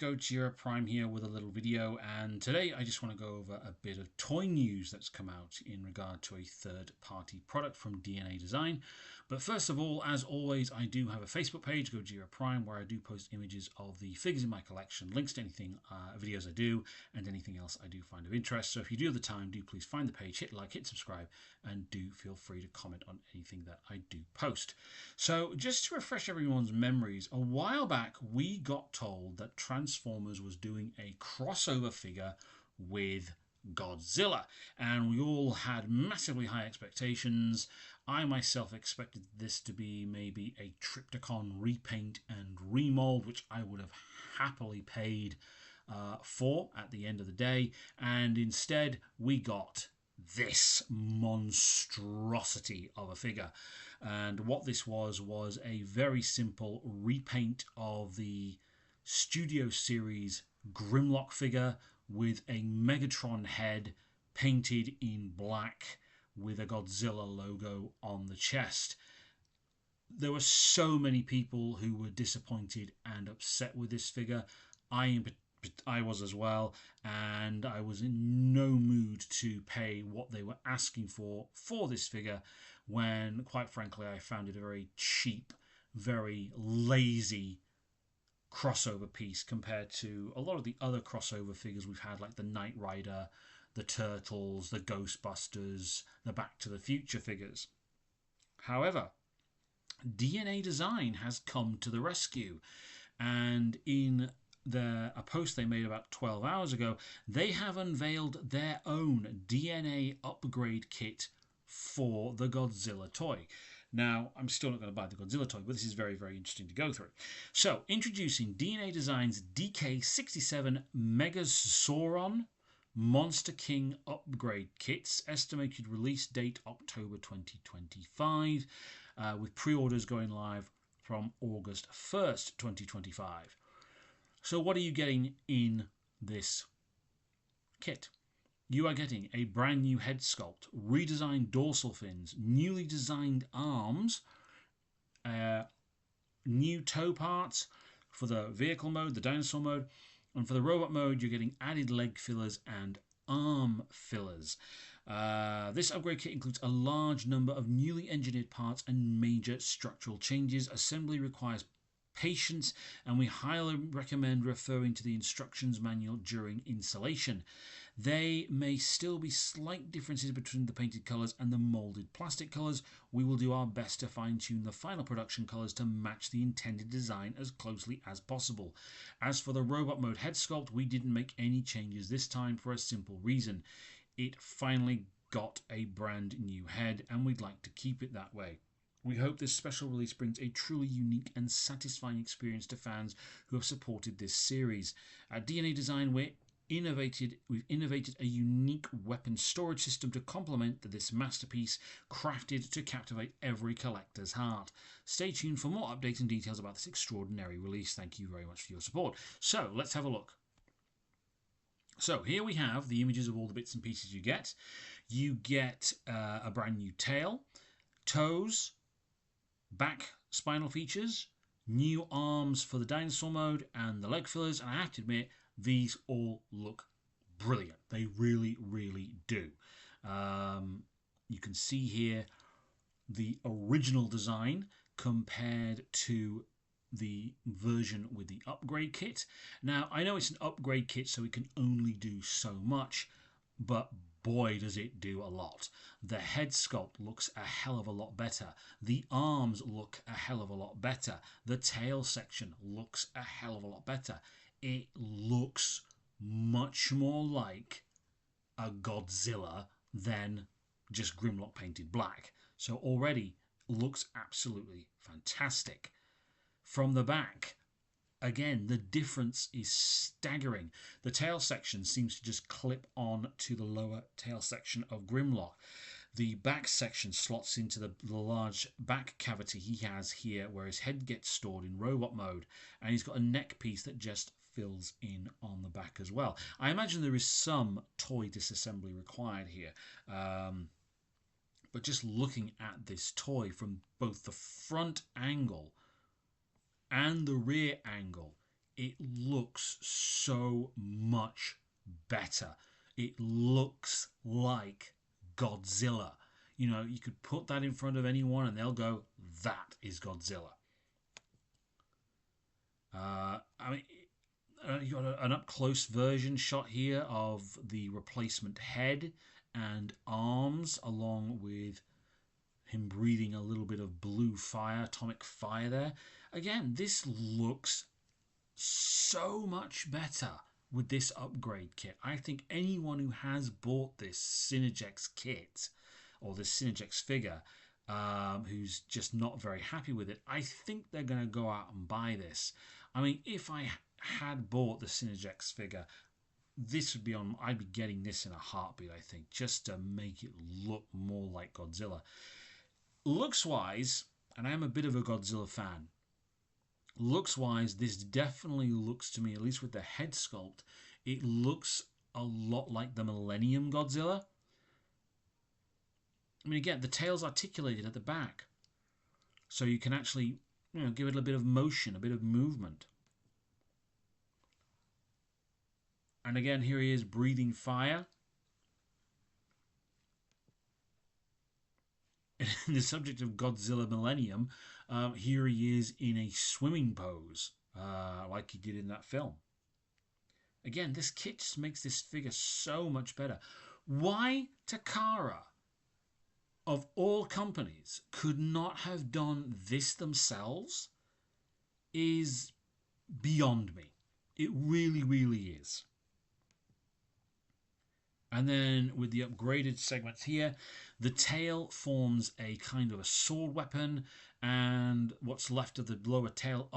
Gojira Prime here with a little video, and today I just want to go over a bit of toy news that's come out in regard to a third-party product from DNA Design. But first of all, as always, I do have a Facebook page, Gojira Prime, where I do post images of the figures in my collection, links to anything, videos I do, and anything else I do find of interest. So if you do have the time, do please find the page, hit like, hit subscribe, and do feel free to comment on anything that I do post. So just to refresh everyone's memories, a while back we got told that Transformers was doing a crossover figure with Godzilla, and we all had massively high expectations. I myself expected this to be maybe a Triptychon repaint and remold, which I would have happily paid for at the end of the day, and instead we got this monstrosity of a figure. And what this was a very simple repaint of the Studio Series Grimlock figure with a Megatron head painted in black with a Godzilla logo on the chest. There were so many people who were disappointed and upset with this figure. I was as well, and I was in no mood to pay what they were asking for this figure when, quite frankly, I found it a very cheap, very lazy crossover piece compared to a lot of the other crossover figures we've had, like the Knight Rider, the Turtles, the Ghostbusters, the Back to the Future figures. However, DNA Design has come to the rescue, and in a post they made about 12 hours ago, they have unveiled their own DNA upgrade kit for the Godzilla toy. Now, I'm still not going to buy the Godzilla toy, but this is very, very interesting to go through. So, introducing DNA Design's DK67 Megazauron Monster King upgrade kits, estimated release date October 2025, with pre-orders going live from August 1st, 2025. So what are you getting in this kit? You are getting a brand new head sculpt, redesigned dorsal fins, newly designed arms, new toe parts for the vehicle mode, the dinosaur mode, and for the robot mode you're getting added leg fillers and arm fillers. This upgrade kit includes a large number of newly engineered parts and major structural changes. Assembly requires patience, and we highly recommend referring to the instructions manual during installation. There may still be slight differences between the painted colours and the moulded plastic colours. We will do our best to fine-tune the final production colours to match the intended design as closely as possible. As for the robot mode head sculpt, we didn't make any changes this time for a simple reason. It finally got a brand new head, and we'd like to keep it that way. We hope this special release brings a truly unique and satisfying experience to fans who have supported this series. At DNA Design, we've innovated a unique weapon storage system to complement this masterpiece, crafted to captivate every collector's heart. Stay tuned for more updates and details about this extraordinary release. Thank you very much for your support. So, let's have a look. So here we have the images of all the bits and pieces you get. You get a brand new tail, toes, back spinal features, new arms for the dinosaur mode, and the leg fillers, and I have to admit, these all look brilliant. They really, really do. You can see here the original design compared to the version with the upgrade kit. Now, I know it's an upgrade kit, so it can only do so much, but boy does it do a lot. The head sculpt looks a hell of a lot better. The arms look a hell of a lot better. The tail section looks a hell of a lot better. It looks much more like a Godzilla than just Grimlock painted black. So already looks absolutely fantastic. From the back, again, the difference is staggering. The tail section seems to just clip on to the lower tail section of Grimlock. The back section slots into the large back cavity he has here, where his head gets stored in robot mode, and he's got a neck piece that just fills in on the back as well. I imagine there is some toy disassembly required here, but just looking at this toy from both the front angle and the rear angle, it looks so much better. It looks like Godzilla. You know, you could put that in front of anyone and they'll go, that is Godzilla. I mean, you got an up close version shot here of the replacement head and arms, along with him breathing a little bit of blue fire, atomic fire there. Again, this looks so much better with this upgrade kit. I think anyone who has bought this Synergex kit or this Synergex figure who's just not very happy with it, I think they're going to go out and buy this. I mean, if I had bought the Synergex figure, this would be on. I'd be getting this in a heartbeat, I think, just to make it look more like Godzilla. Looks wise, and I am a bit of a Godzilla fan, looks wise, this definitely looks to me, at least with the head sculpt, it looks a lot like the Millennium Godzilla. I mean, again, the tail's articulated at the back, so you can actually, you know, give it a bit of motion, a bit of movement. And again, here he is breathing fire. In the subject of Godzilla Millennium, here he is in a swimming pose, like he did in that film. Again, this kit just makes this figure so much better. Why Takara, of all companies, could not have done this themselves is beyond me. It really, really is. And then with the upgraded segments here, the tail forms a kind of a sword weapon, and what's left of the lower tail,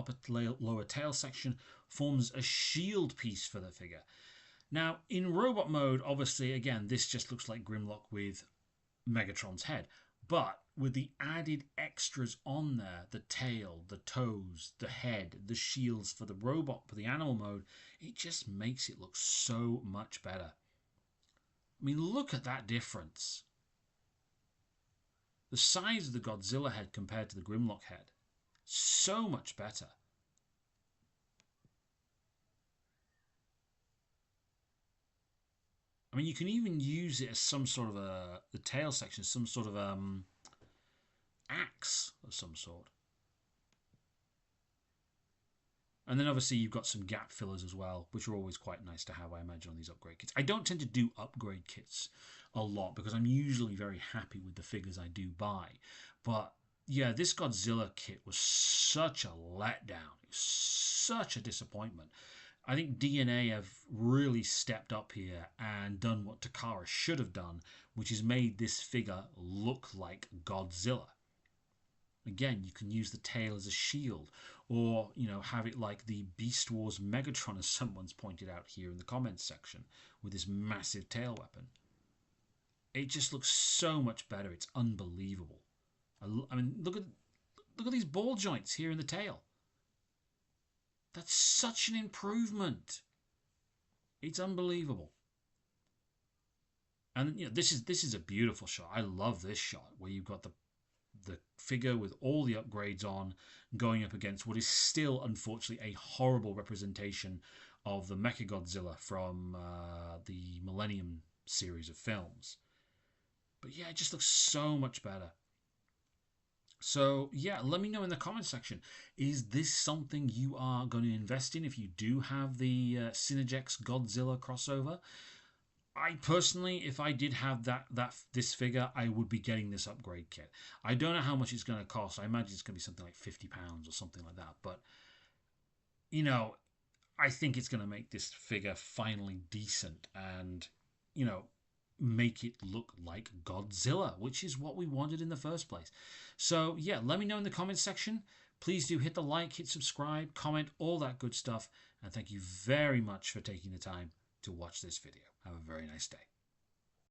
lower tail section forms a shield piece for the figure. Now, in robot mode, obviously, again, this just looks like Grimlock with Megatron's head. But with the added extras on there, the tail, the toes, the head, the shields for the robot, for the animal mode, it just makes it look so much better. I mean, look at that difference. The size of the Godzilla head compared to the Grimlock head. So much better. I mean, you can even use it as some sort of the tail section, some sort of axe of some sort. And then obviously you've got some gap fillers as well, which are always quite nice to have, I imagine, on these upgrade kits. I don't tend to do upgrade kits a lot because I'm usually very happy with the figures I do buy. But yeah, this Godzilla kit was such a letdown. It was such a disappointment. I think DNA have really stepped up here and done what Takara should have done, which is made this figure look like Godzilla. Again, you can use the tail as a shield, or, you know, have it like the Beast Wars Megatron, as someone's pointed out here in the comments section, with this massive tail weapon. It just looks so much better. It's unbelievable. I mean, look at these ball joints here in the tail. That's such an improvement. It's unbelievable. And you know, this is a beautiful shot. I love this shot where you've got the figure with all the upgrades on going up against what is still, unfortunately, a horrible representation of the Mechagodzilla from the Millennium series of films. But yeah, it just looks so much better. So yeah, let me know in the comment section, is this something you are going to invest in if you do have the Synergex Godzilla crossover? I personally, if I did have this figure, I would be getting this upgrade kit. I don't know how much it's going to cost. I imagine it's going to be something like £50 or something like that. But, you know, I think it's going to make this figure finally decent and, you know, make it look like Godzilla, which is what we wanted in the first place. So, yeah, let me know in the comments section. Please do hit the like, hit subscribe, comment, all that good stuff. And thank you very much for taking the time to watch this video. Have a very nice day.